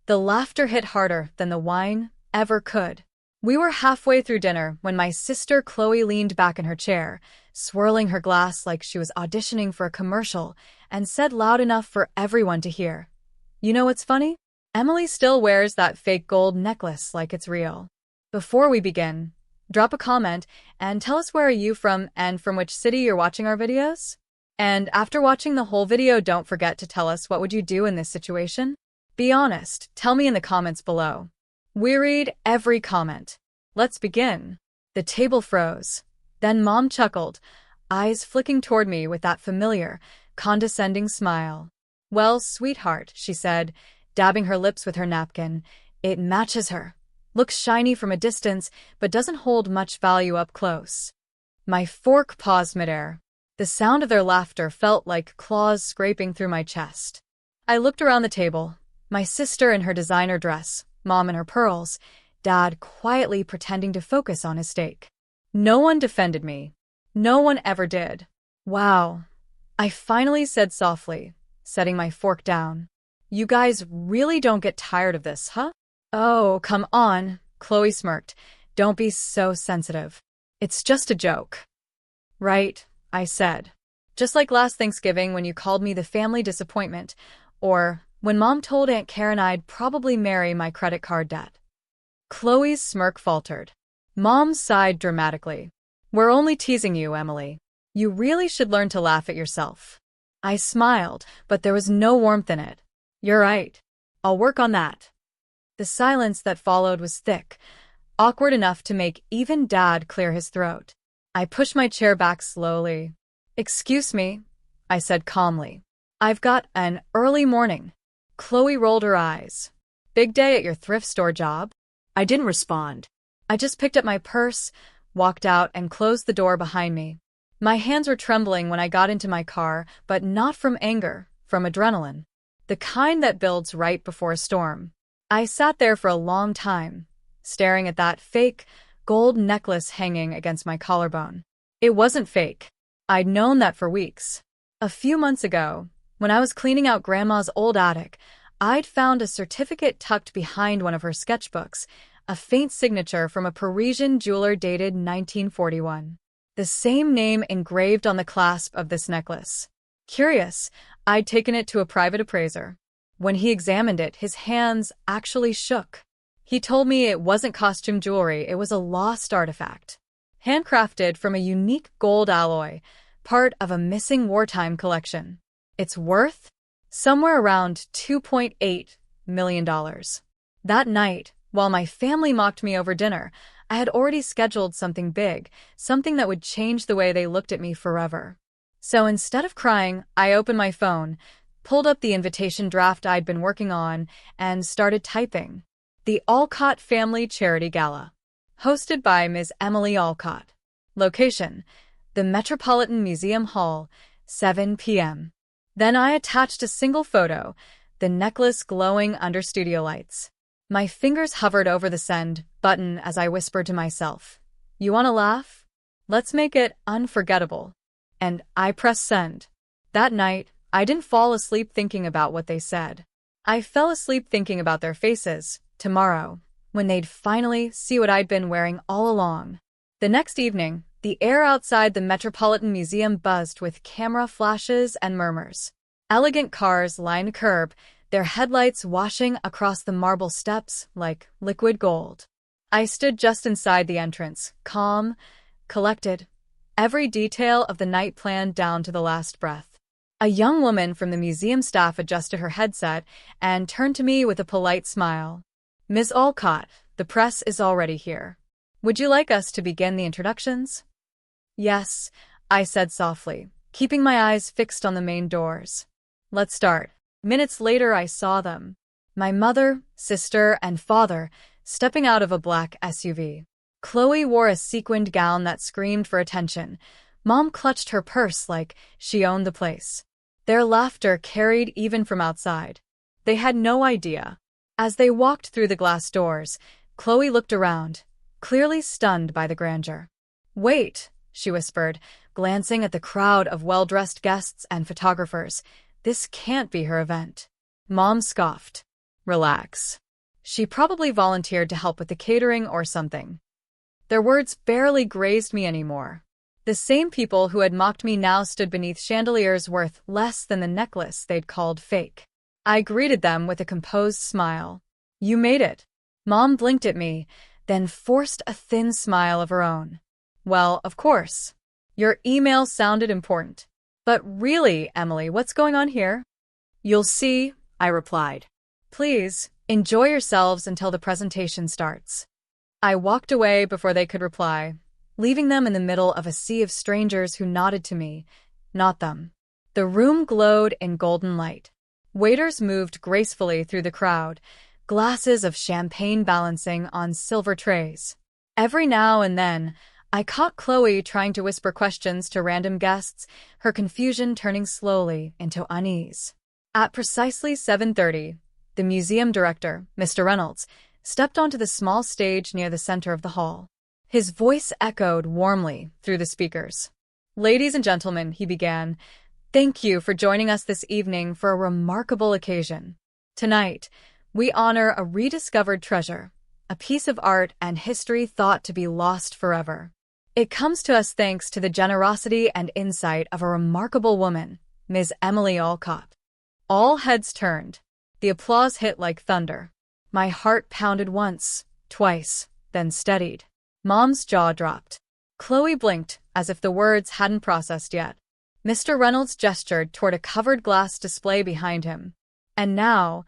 The laughter hit harder than the wine ever could. We were halfway through dinner when my sister Chloe leaned back in her chair, swirling her glass like she was auditioning for a commercial, and said loud enough for everyone to hear, "You know what's funny? Emily still wears that fake gold necklace like it's real." Before we begin, drop a comment and tell us where are you from and from which city you're watching our videos. And after watching the whole video, don't forget to tell us what would you do in this situation? Be honest, tell me in the comments below. We read every comment. Let's begin. The table froze. Then Mom chuckled, eyes flicking toward me with that familiar, condescending smile. "Well, sweetheart," she said, dabbing her lips with her napkin, "it matches her. Looks shiny from a distance, but doesn't hold much value up close." My fork paused midair. The sound of their laughter felt like claws scraping through my chest. I looked around the table. My sister in her designer dress, Mom in her pearls, Dad quietly pretending to focus on his steak. No one defended me. No one ever did. "Wow," I finally said softly, setting my fork down. "You guys really don't get tired of this, huh?" "Oh, come on," Chloe smirked. "Don't be so sensitive. It's just a joke." "Right," I said. "Just like last Thanksgiving when you called me the family disappointment, or when Mom told Aunt Karen I'd probably marry my credit card debt." Chloe's smirk faltered. Mom sighed dramatically. "We're only teasing you, Emily. You really should learn to laugh at yourself." I smiled, but there was no warmth in it. "You're right. I'll work on that." The silence that followed was thick, awkward enough to make even Dad clear his throat. I pushed my chair back slowly. "Excuse me," I said calmly. "I've got an early morning." Chloe rolled her eyes. "Big day at your thrift store job?" I didn't respond. I just picked up my purse, walked out, and closed the door behind me. My hands were trembling when I got into my car, but not from anger, from adrenaline. The kind that builds right before a storm. I sat there for a long time, staring at that fake, gold necklace hanging against my collarbone. It wasn't fake. I'd known that for weeks. A few months ago, when I was cleaning out Grandma's old attic, I'd found a certificate tucked behind one of her sketchbooks, a faint signature from a Parisian jeweler dated 1941. The same name engraved on the clasp of this necklace. Curious, I'd taken it to a private appraiser. When he examined it, his hands actually shook. He told me it wasn't costume jewelry, it was a lost artifact. Handcrafted from a unique gold alloy, part of a missing wartime collection. Its worth? Somewhere around $2.8 million. That night, while my family mocked me over dinner, I had already scheduled something big, something that would change the way they looked at me forever. So instead of crying, I opened my phone, pulled up the invitation draft I'd been working on, and started typing. The Alcott Family Charity Gala. Hosted by Ms. Emily Alcott. Location: the Metropolitan Museum Hall, 7 p.m. Then I attached a single photo, the necklace glowing under studio lights. My fingers hovered over the send button as I whispered to myself, "You want to laugh? Let's make it unforgettable." And I pressed send. That night, I didn't fall asleep thinking about what they said. I fell asleep thinking about their faces, tomorrow, when they'd finally see what I'd been wearing all along. The next evening, the air outside the Metropolitan Museum buzzed with camera flashes and murmurs. Elegant cars lined the curb, their headlights washing across the marble steps like liquid gold. I stood just inside the entrance, calm, collected, every detail of the night planned down to the last breath. A young woman from the museum staff adjusted her headset and turned to me with a polite smile. "Ms. Alcott, the press is already here. Would you like us to begin the introductions?" "Yes," I said softly, keeping my eyes fixed on the main doors. "Let's start." Minutes later, I saw them. My mother, sister, and father, stepping out of a black SUV. Chloe wore a sequined gown that screamed for attention. Mom clutched her purse like she owned the place. Their laughter carried even from outside. They had no idea. As they walked through the glass doors, Chloe looked around, clearly stunned by the grandeur. "Wait," she whispered, glancing at the crowd of well-dressed guests and photographers. "This can't be her event." Mom scoffed. Relax. She probably volunteered to help with the catering or something. Their words barely grazed me anymore. The same people who had mocked me now stood beneath chandeliers worth less than the necklace they'd called fake. I greeted them with a composed smile. You made it. Mom blinked at me, then forced a thin smile of her own. Well, of course. Your email sounded important. But really, Emily, what's going on here? You'll see, I replied. Please, enjoy yourselves until the presentation starts. I walked away before they could reply, leaving them in the middle of a sea of strangers who nodded to me, not them. The room glowed in golden light. Waiters moved gracefully through the crowd, glasses of champagne balancing on silver trays. Every now and then, I caught Chloe trying to whisper questions to random guests, her confusion turning slowly into unease. At precisely 7:30, the museum director, Mr. Reynolds, stepped onto the small stage near the center of the hall. His voice echoed warmly through the speakers. Ladies and gentlemen, he began, thank you for joining us this evening for a remarkable occasion. Tonight, we honor a rediscovered treasure, a piece of art and history thought to be lost forever. It comes to us thanks to the generosity and insight of a remarkable woman, Ms. Emily Alcott. All heads turned. The applause hit like thunder. My heart pounded once, twice, then steadied. Mom's jaw dropped. Chloe blinked, as if the words hadn't processed yet. Mr. Reynolds gestured toward a covered glass display behind him. And now,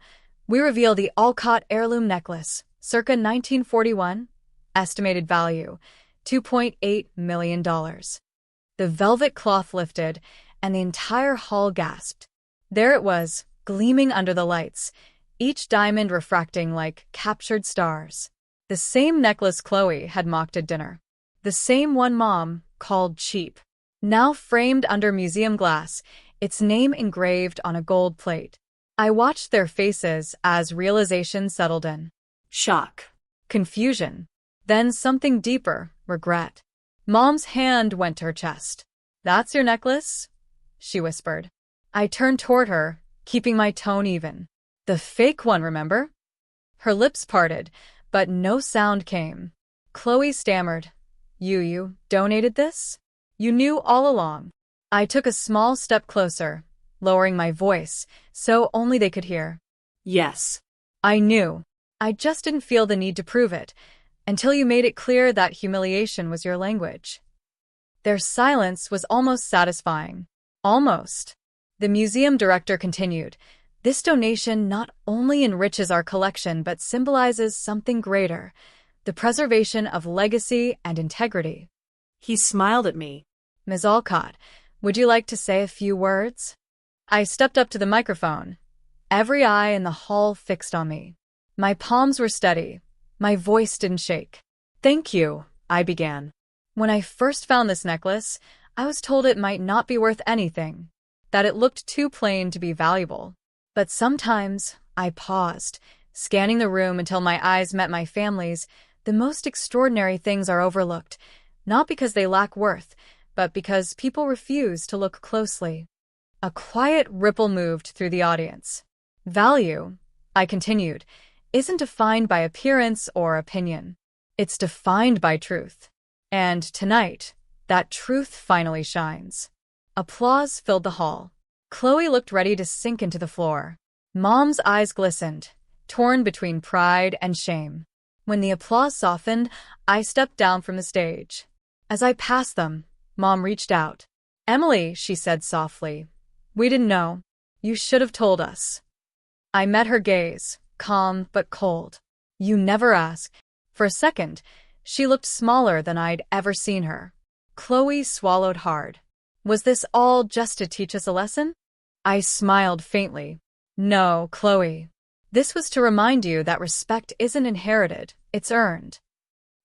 we reveal the Alcott heirloom necklace, circa 1941, estimated value, $2.8 million. The velvet cloth lifted, and the entire hall gasped. There it was, gleaming under the lights, each diamond refracting like captured stars. The same necklace Chloe had mocked at dinner. The same one Mom called cheap. Now framed under museum glass, its name engraved on a gold plate. I watched their faces as realization settled in. Shock. Confusion. Then something deeper, regret. Mom's hand went to her chest. That's your necklace? She whispered. I turned toward her, keeping my tone even. The fake one, remember? Her lips parted, but no sound came. Chloe stammered. You donated this? You knew all along. I took a small step closer, lowering my voice, so only they could hear. Yes. I knew. I just didn't feel the need to prove it, until you made it clear that humiliation was your language. Their silence was almost satisfying. Almost. The museum director continued, this donation not only enriches our collection but symbolizes something greater, the preservation of legacy and integrity. He smiled at me. Ms. Alcott, would you like to say a few words? I stepped up to the microphone, every eye in the hall fixed on me. My palms were steady. My voice didn't shake. Thank you, I began. When I first found this necklace, I was told it might not be worth anything, that it looked too plain to be valuable. But sometimes, I paused, scanning the room until my eyes met my family's. The most extraordinary things are overlooked, not because they lack worth, but because people refuse to look closely. A quiet ripple moved through the audience. Value, I continued, isn't defined by appearance or opinion. It's defined by truth. And tonight, that truth finally shines. Applause filled the hall. Chloe looked ready to sink into the floor. Mom's eyes glistened, torn between pride and shame. When the applause softened, I stepped down from the stage. As I passed them, Mom reached out. Emily, she said softly, we didn't know. You should have told us. I met her gaze, calm but cold. You never asked. For a second, she looked smaller than I'd ever seen her. Chloe swallowed hard. Was this all just to teach us a lesson? I smiled faintly. No, Chloe. This was to remind you that respect isn't inherited, it's earned.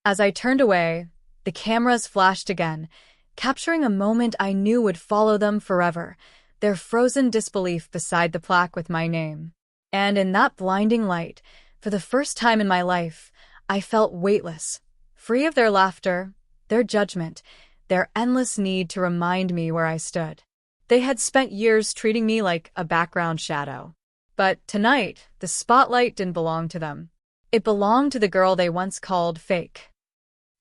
As I turned away, the cameras flashed again, capturing a moment I knew would follow them forever, their frozen disbelief beside the plaque with my name. And in that blinding light, for the first time in my life, I felt weightless, free of their laughter, their judgment, their endless need to remind me where I stood. They had spent years treating me like a background shadow. But tonight, the spotlight didn't belong to them. It belonged to the girl they once called fake.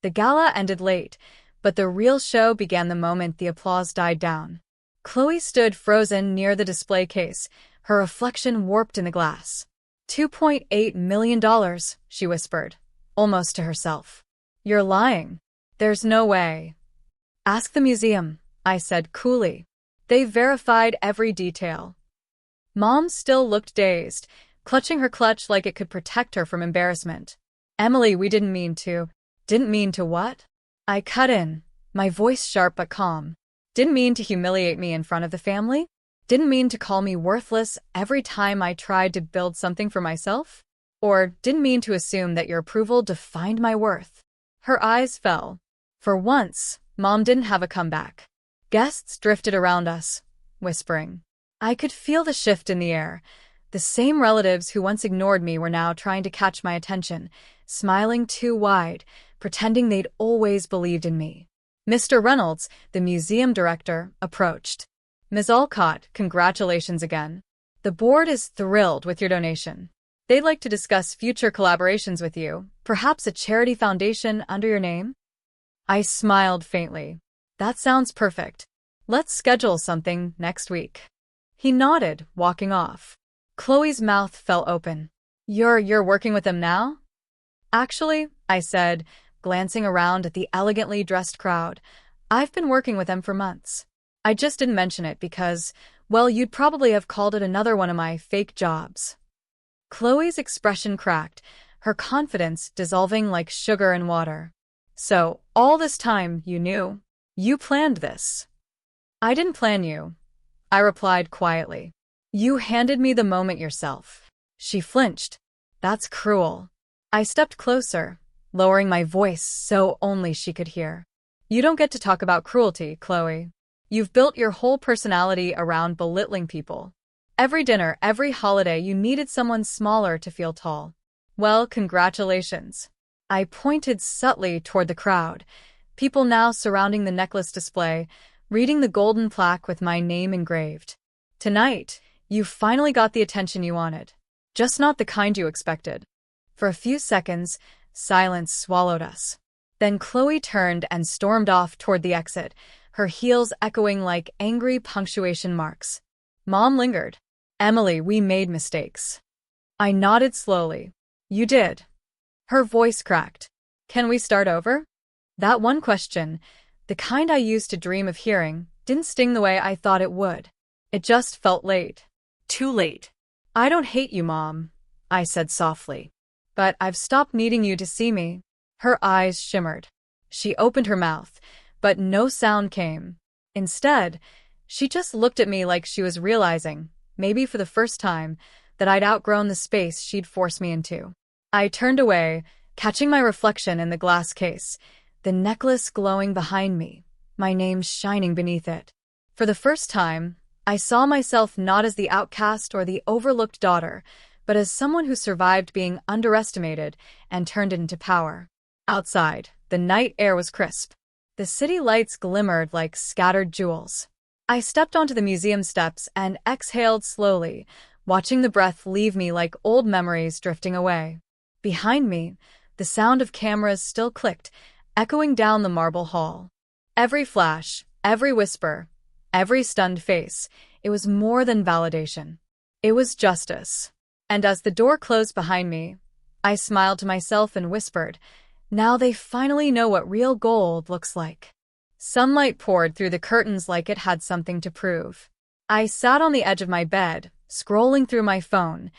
The gala ended late, but the real show began the moment the applause died down. Chloe stood frozen near the display case, her reflection warped in the glass. $2.8 million, she whispered, almost to herself. You're lying. There's no way. Ask the museum, I said coolly. They verified every detail. Mom still looked dazed, clutching her clutch like it could protect her from embarrassment. Emily, we didn't mean to. Didn't mean to what? I cut in, my voice sharp but calm. Didn't mean to humiliate me in front of the family? Didn't mean to call me worthless every time I tried to build something for myself? Or didn't mean to assume that your approval defined my worth? Her eyes fell. For once, Mom didn't have a comeback. Guests drifted around us, whispering. I could feel the shift in the air. The same relatives who once ignored me were now trying to catch my attention, smiling too wide, pretending they'd always believed in me. Mr. Reynolds, the museum director, approached. Ms. Alcott, congratulations again. The board is thrilled with your donation. They'd like to discuss future collaborations with you, perhaps a charity foundation under your name? I smiled faintly. That sounds perfect. Let's schedule something next week. He nodded, walking off. Chloe's mouth fell open. You're working with them now? Actually, I said, glancing around at the elegantly dressed crowd, I've been working with them for months. I just didn't mention it because, well, you'd probably have called it another one of my fake jobs. Chloe's expression cracked, her confidence dissolving like sugar in water. So, all this time, you knew? You planned this? I didn't plan you, I replied quietly. You handed me the moment yourself. She flinched. That's cruel. I stepped closer, lowering my voice so only she could hear. You don't get to talk about cruelty, Chloe. You've built your whole personality around belittling people. Every dinner, every holiday, you needed someone smaller to feel tall. Well, congratulations. I pointed subtly toward the crowd, people now surrounding the necklace display, reading the golden plaque with my name engraved. Tonight, you finally got the attention you wanted. Just not the kind you expected. For a few seconds, silence swallowed us. Then Chloe turned and stormed off toward the exit, her heels echoing like angry punctuation marks. Mom lingered. Emily, we made mistakes. I nodded slowly. You did. Her voice cracked. Can we start over? That one question, the kind I used to dream of hearing, didn't sting the way I thought it would. It just felt late. Too late. I don't hate you, Mom, I said softly. But I've stopped needing you to see me. Her eyes shimmered. She opened her mouth, but no sound came. Instead, she just looked at me like she was realizing, maybe for the first time, that I'd outgrown the space she'd forced me into. I turned away, catching my reflection in the glass case, the necklace glowing behind me, my name shining beneath it. For the first time, I saw myself not as the outcast or the overlooked daughter, but as someone who survived being underestimated and turned it into power. Outside, the night air was crisp. The city lights glimmered like scattered jewels. I stepped onto the museum steps and exhaled slowly, watching the breath leave me like old memories drifting away. Behind me, the sound of cameras still clicked, echoing down the marble hall. Every flash, every whisper, every stunned face, it was more than validation. It was justice. And as the door closed behind me, I smiled to myself and whispered, now they finally know what real gold looks like. Sunlight poured through the curtains like it had something to prove. I sat on the edge of my bed, scrolling through my phone,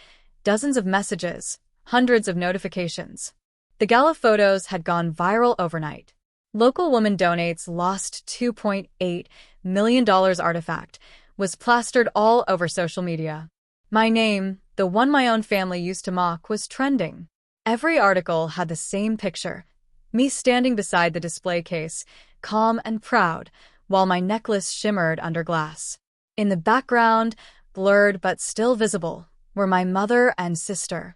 dozens of messages, hundreds of notifications. The gala photos had gone viral overnight. Local woman donates lost $2.8 million artifact was plastered all over social media. My name, the one my own family used to mock, was trending. Every article had the same picture, me standing beside the display case, calm and proud, while my necklace shimmered under glass. In the background, blurred but still visible, were my mother and sister,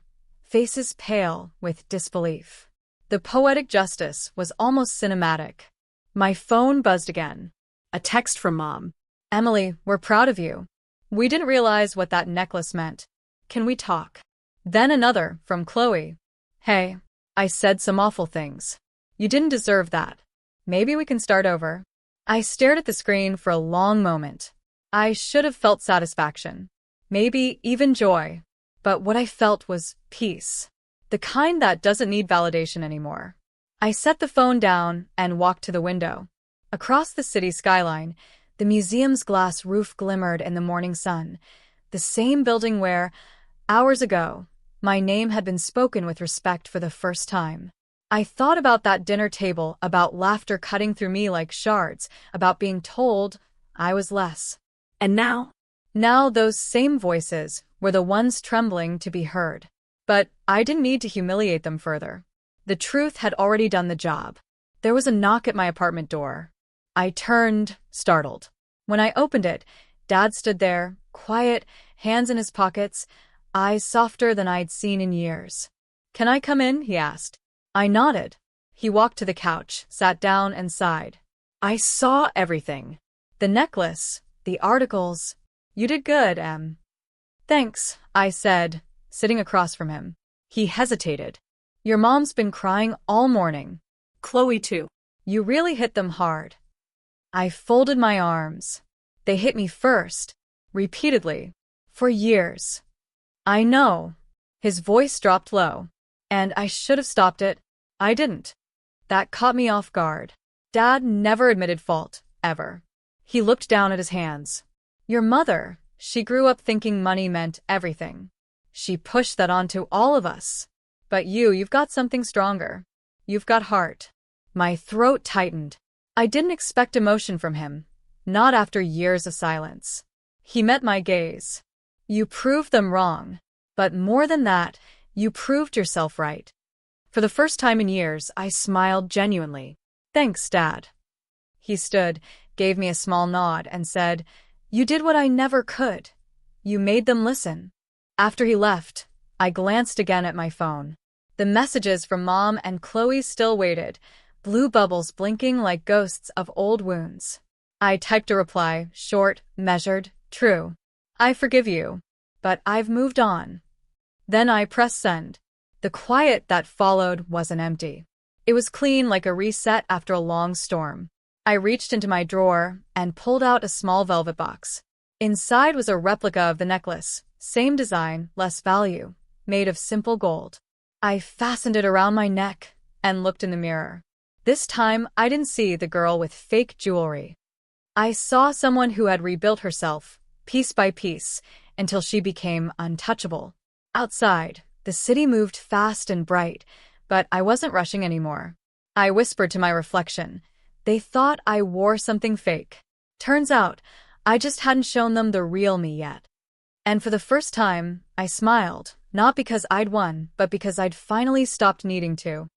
faces pale with disbelief. The poetic justice was almost cinematic. My phone buzzed again. A text from Mom. Emily, we're proud of you. We didn't realize what that necklace meant. Can we talk? Then another, from Chloe. Hey, I said some awful things. You didn't deserve that. Maybe we can start over. I stared at the screen for a long moment. I should have felt satisfaction. Maybe even joy. But what I felt was peace. The kind that doesn't need validation anymore. I set the phone down and walked to the window. Across the city skyline, the museum's glass roof glimmered in the morning sun, the same building where, hours ago, my name had been spoken with respect for the first time. I thought about that dinner table, about laughter cutting through me like shards, about being told I was less. And now? Now those same voices were the ones trembling to be heard. But I didn't need to humiliate them further. The truth had already done the job. There was a knock at my apartment door. I turned, startled. When I opened it, Dad stood there, quiet, hands in his pockets, eyes softer than I'd seen in years. "Can I come in?" he asked. I nodded. He walked to the couch, sat down, and sighed. "I saw everything. The necklace, the articles. You did good, Em." "Thanks," I said, sitting across from him. He hesitated. "Your mom's been crying all morning." Chloe too. "You really hit them hard." I folded my arms. They hit me first, repeatedly, for years. "I know." His voice dropped low. "And I should have stopped it. I didn't." That caught me off guard. Dad never admitted fault, ever. He looked down at his hands. "Your mother, she grew up thinking money meant everything. She pushed that onto all of us. But you've got something stronger. You've got heart." My throat tightened. I didn't expect emotion from him, not after years of silence. He met my gaze. "You proved them wrong. But more than that, you proved yourself right." For the first time in years, I smiled genuinely. "Thanks, Dad." He stood, gave me a small nod, and said, "You did what I never could. You made them listen." After he left, I glanced again at my phone. The messages from Mom and Chloe still waited, blue bubbles blinking like ghosts of old wounds. I typed a reply, short, measured, true. "I forgive you, but I've moved on." Then I pressed send. The quiet that followed wasn't empty. It was clean, like a reset after a long storm. I reached into my drawer and pulled out a small velvet box. Inside was a replica of the necklace, same design, less value, made of simple gold. I fastened it around my neck and looked in the mirror. This time, I didn't see the girl with fake jewelry. I saw someone who had rebuilt herself, piece by piece, until she became untouchable. Outside, the city moved fast and bright, but I wasn't rushing anymore. I whispered to my reflection. They thought I wore something fake. Turns out, I just hadn't shown them the real me yet. And for the first time, I smiled, not because I'd won, but because I'd finally stopped needing to.